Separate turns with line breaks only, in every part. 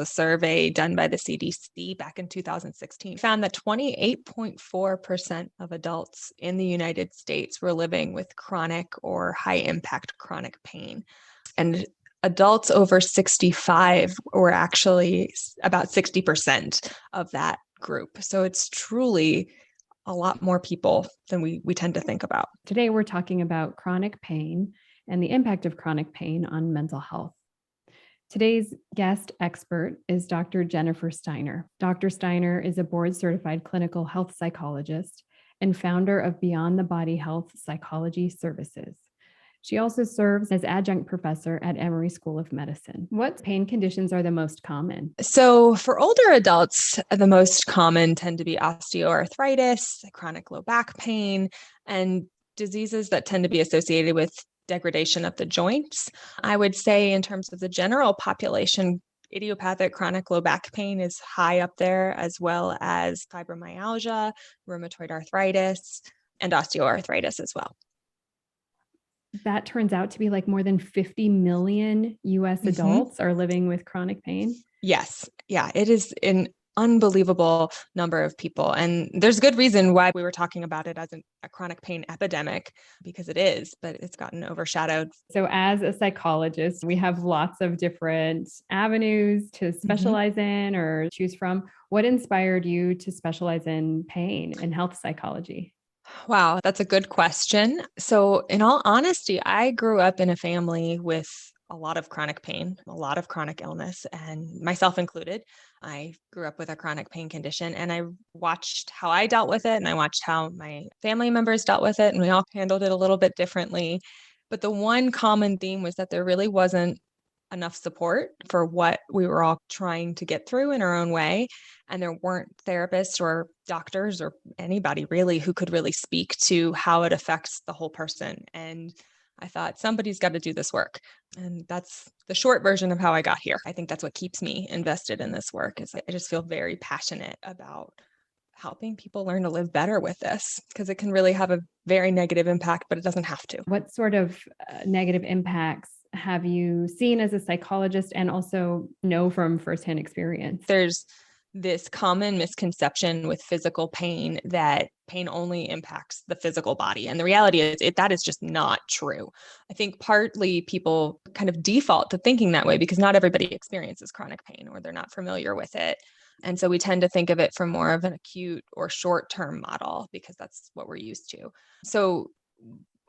The survey done by the CDC back in 2016 found that 28.4% of adults in the United States were living with chronic or high impact chronic pain. And adults over 65 were actually about 60% of that group. So it's truly a lot more people than we tend to think about.
Today, we're talking about chronic pain and the impact of chronic pain on mental health. Today's guest expert is Dr. Jennifer Steiner. Dr. Steiner is a board-certified clinical health psychologist and founder of Beyond the Body Health Psychology Services. She also serves as adjunct professor at Emory School of Medicine. What pain conditions are the most common?
So for older adults, the most common tend to be osteoarthritis, chronic low back pain, and diseases that tend to be associated with degradation of the joints. I would say in terms of the general population, idiopathic chronic low back pain is high up there, as well as fibromyalgia, rheumatoid arthritis, and osteoarthritis as well.
That turns out to be like more than 50 million US adults are living with chronic pain.
Yes. Yeah, it is an unbelievable number of people. And there's good reason why we were talking about it as a chronic pain epidemic, because it is, but it's gotten overshadowed.
So as a psychologist, we have lots of different avenues to specialize in or choose from. What inspired you to specialize in pain and health psychology?
Wow, that's a good question. So in all honesty, I grew up in a family with a lot of chronic pain, a lot of chronic illness, and myself included. I grew up with a chronic pain condition, and I watched how I dealt with it, and I watched how my family members dealt with it, and we all handled it a little bit differently. But the one common theme was that there really wasn't enough support for what we were all trying to get through in our own way. And there weren't therapists or doctors or anybody really who could really speak to how it affects the whole person. And I thought somebody's got to do this work. And that's the short version of how I got here. I think that's what keeps me invested in this work is I just feel very passionate about helping people learn to live better with this, because it can really have a very negative impact, but it doesn't have to.
What sort of negative impacts have you seen as a psychologist and also know from firsthand experience?
There's this common misconception with physical pain that pain only impacts the physical body. And the reality is that is just not true. I think partly people kind of default to thinking that way because not everybody experiences chronic pain or they're not familiar with it. And so we tend to think of it from more of an acute or short-term model because that's what we're used to. So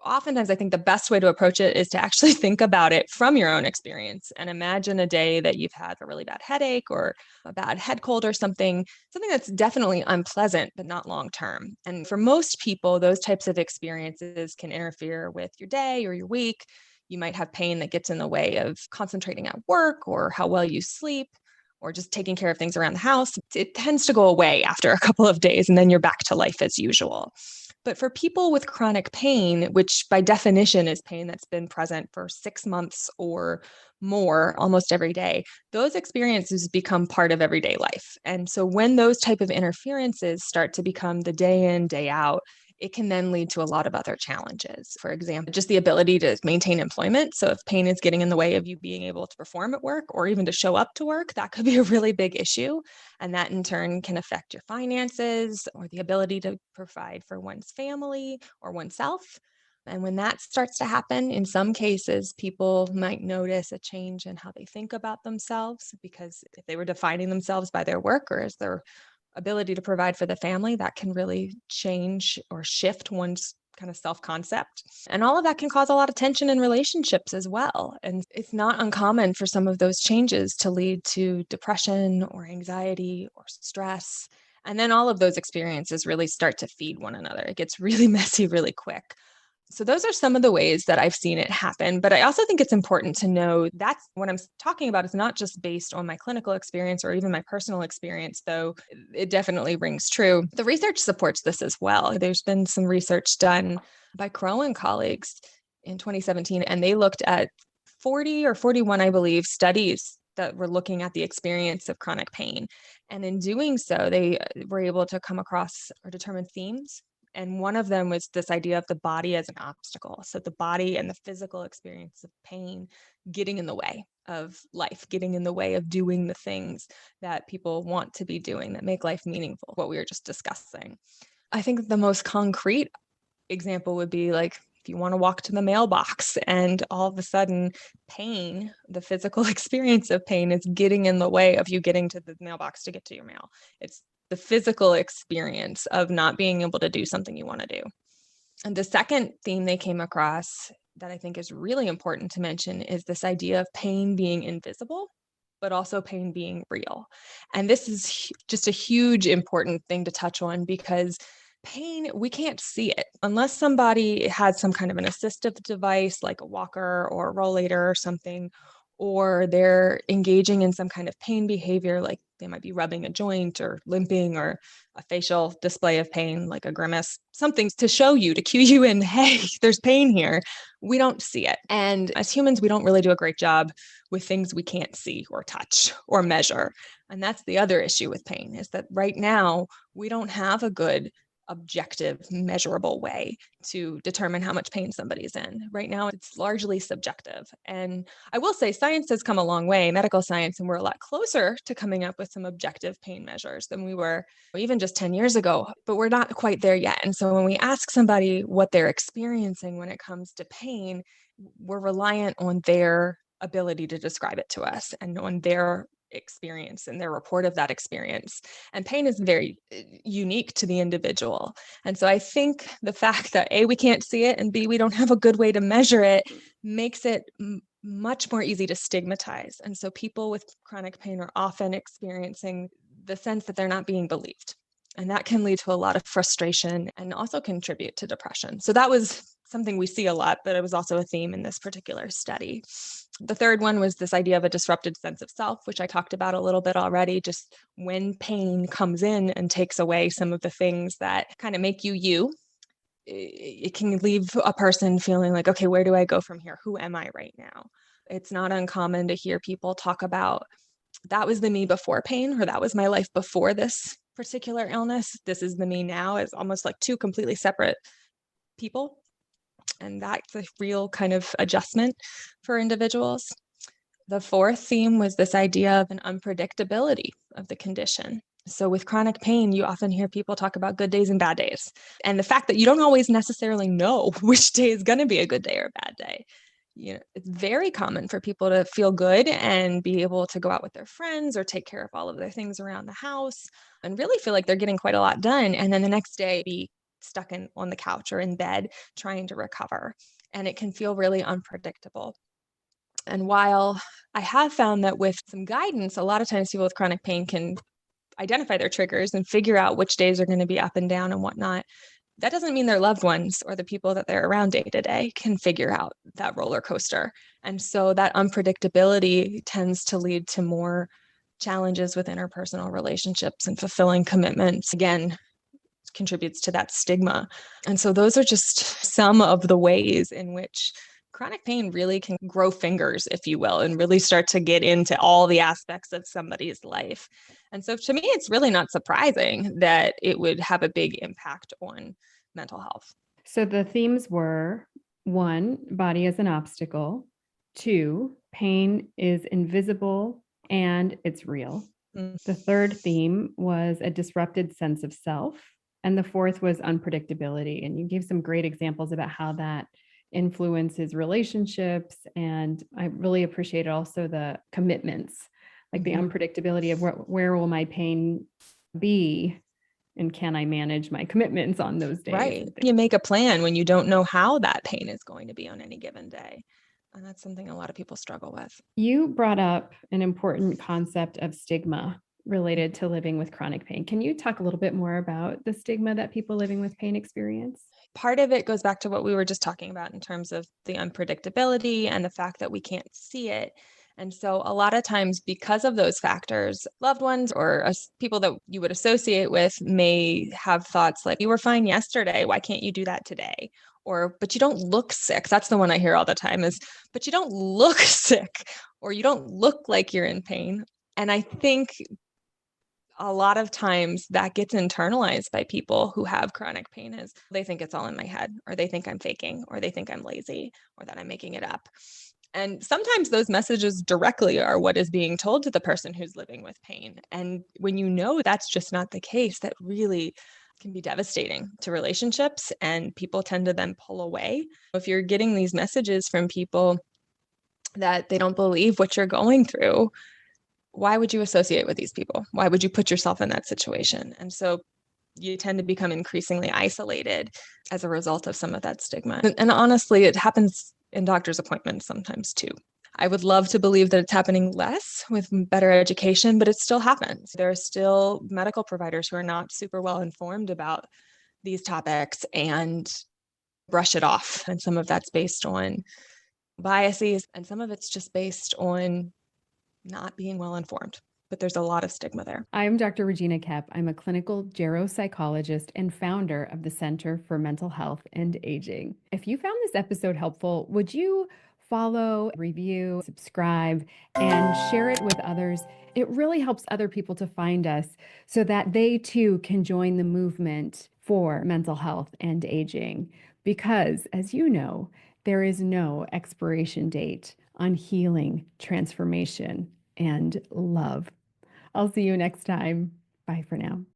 oftentimes I think the best way to approach it is to actually think about it from your own experience and imagine a day that you've had a really bad headache or a bad head cold or something that's definitely unpleasant, but not long-term. And for most people, those types of experiences can interfere with your day or your week. You might have pain that gets in the way of concentrating at work or how well you sleep, or just taking care of things around the house. It tends to go away after a couple of days, and then you're back to life as usual. But for people with chronic pain, which by definition is pain that's been present for 6 months or more almost every day, those experiences become part of everyday life. And so when those type of interferences start to become the day in, day out, it can then lead to a lot of other challenges. For example, just the ability to maintain employment. So if pain is getting in the way of you being able to perform at work or even to show up to work, that could be a really big issue. And that in turn can affect your finances or the ability to provide for one's family or oneself. And when that starts to happen, in some cases, people might notice a change in how they think about themselves, because if they were defining themselves by their work or as their ability to provide for the family, that can really change or shift one's kind of self-concept. And all of that can cause a lot of tension in relationships as well. And it's not uncommon for some of those changes to lead to depression or anxiety or stress. And then all of those experiences really start to feed one another. It gets really messy really quick. So those are some of the ways that I've seen it happen. But I also think it's important to know that what I'm talking about is not just based on my clinical experience or even my personal experience, though it definitely rings true. The research supports this as well. There's been some research done by Koepp and colleagues in 2017, and they looked at 40 or 41, I believe, studies that were looking at the experience of chronic pain. And in doing so, they were able to come across or determine themes. And one of them was this idea of the body as an obstacle. So the body and the physical experience of pain getting in the way. of life, getting in the way of doing the things that people want to be doing that make life meaningful, what we were just discussing. I think the most concrete example would be like if you want to walk to the mailbox and all of a sudden pain, the physical experience of pain is getting in the way of you getting to the mailbox to get to your mail. It's the physical experience of not being able to do something you want to do. And the second theme they came across that I think is really important to mention is this idea of pain being invisible, but also pain being real. And this is just a huge important thing to touch on because pain, we can't see it unless somebody has some kind of an assistive device like a walker or a rollator or something, or they're engaging in some kind of pain behavior, like they might be rubbing a joint or limping or a facial display of pain, like a grimace, something to show you, to cue you in, hey, there's pain here. We don't see it. And as humans, we don't really do a great job with things we can't see or touch or measure. And that's the other issue with pain, is that right now we don't have a good objective, measurable way to determine how much pain somebody's in. Right now, it's largely subjective. And I will say science has come a long way, medical science, and we're a lot closer to coming up with some objective pain measures than we were even just 10 years ago, but we're not quite there yet. And so when we ask somebody what they're experiencing when it comes to pain, we're reliant on their ability to describe it to us and on their experience and their report of that experience. And pain is very unique to the individual. And so I think the fact that A, we can't see it, and B, we don't have a good way to measure it makes it much more easy to stigmatize. And so people with chronic pain are often experiencing the sense that they're not being believed. And that can lead to a lot of frustration and also contribute to depression. So that was something we see a lot, but it was also a theme in this particular study. The third one was this idea of a disrupted sense of self, which I talked about a little bit already. Just when pain comes in and takes away some of the things that kind of make you you, it can leave a person feeling like, okay, where do I go from here? Who am I right now? It's not uncommon to hear people talk about, that was the me before pain, or that was my life before this particular illness. This is the me now. It's almost like two completely separate people. And that's a real kind of adjustment for individuals. The fourth theme was this idea of an unpredictability of the condition. So with chronic pain, you often hear people talk about good days and bad days. And the fact that you don't always necessarily know which day is going to be a good day or a bad day. You know, it's very common for people to feel good and be able to go out with their friends or take care of all of their things around the house and really feel like they're getting quite a lot done. And then the next day be stuck on the couch or in bed trying to recover. And it can feel really unpredictable. And while I have found that with some guidance, a lot of times people with chronic pain can identify their triggers and figure out which days are going to be up and down and whatnot, that doesn't mean their loved ones or the people that they're around day to day can figure out that roller coaster. And so that unpredictability tends to lead to more challenges with interpersonal relationships and fulfilling commitments. Again, contributes to that stigma. And so those are just some of the ways in which chronic pain really can grow fingers, if you will, and really start to get into all the aspects of somebody's life. And so to me, it's really not surprising that it would have a big impact on mental health.
So the themes were 1, body as an obstacle. 2, pain is invisible and it's real. The third theme was a disrupted sense of self. And the fourth was unpredictability. And you gave some great examples about how that influences relationships. And I really appreciated also the commitments, like the unpredictability of where will my pain be? And can I manage my commitments on those days?
Right. You make a plan when you don't know how that pain is going to be on any given day. And that's something a lot of people struggle with.
You brought up an important concept of stigma related to living with chronic pain. Can you talk a little bit more about the stigma that people living with pain experience?
Part of it goes back to what we were just talking about in terms of the unpredictability and the fact that we can't see it. And so a lot of times because of those factors, loved ones or people that you would associate with may have thoughts like, you were fine yesterday. Why can't you do that today? Or, but you don't look sick. That's the one I hear all the time is, but you don't look sick, or you don't look like you're in pain. And I think a lot of times that gets internalized by people who have chronic pain is they think it's all in my head, or they think I'm faking, or they think I'm lazy, or that I'm making it up. And sometimes those messages directly are what is being told to the person who's living with pain. And when you know that's just not the case, that really can be devastating to relationships, and people tend to then pull away. If you're getting these messages from people that they don't believe what you're going through, why would you associate with these people? Why would you put yourself in that situation? And so you tend to become increasingly isolated as a result of some of that stigma. And honestly, it happens in doctor's appointments sometimes too. I would love to believe that it's happening less with better education, but it still happens. There are still medical providers who are not super well informed about these topics and brush it off. And some of that's based on biases, and some of it's just based on not being well informed. But there's a lot of stigma there.
I'm Dr. Regina Koepp. I'm a clinical geropsychologist and founder of the Center for Mental Health and Aging. If you found this episode helpful, would you follow, review, subscribe, and share it with others? It really helps other people to find us so that they too can join the movement for mental health and aging. Because, as you know, there is no expiration date on healing, transformation, and love. I'll see you next time. Bye for now.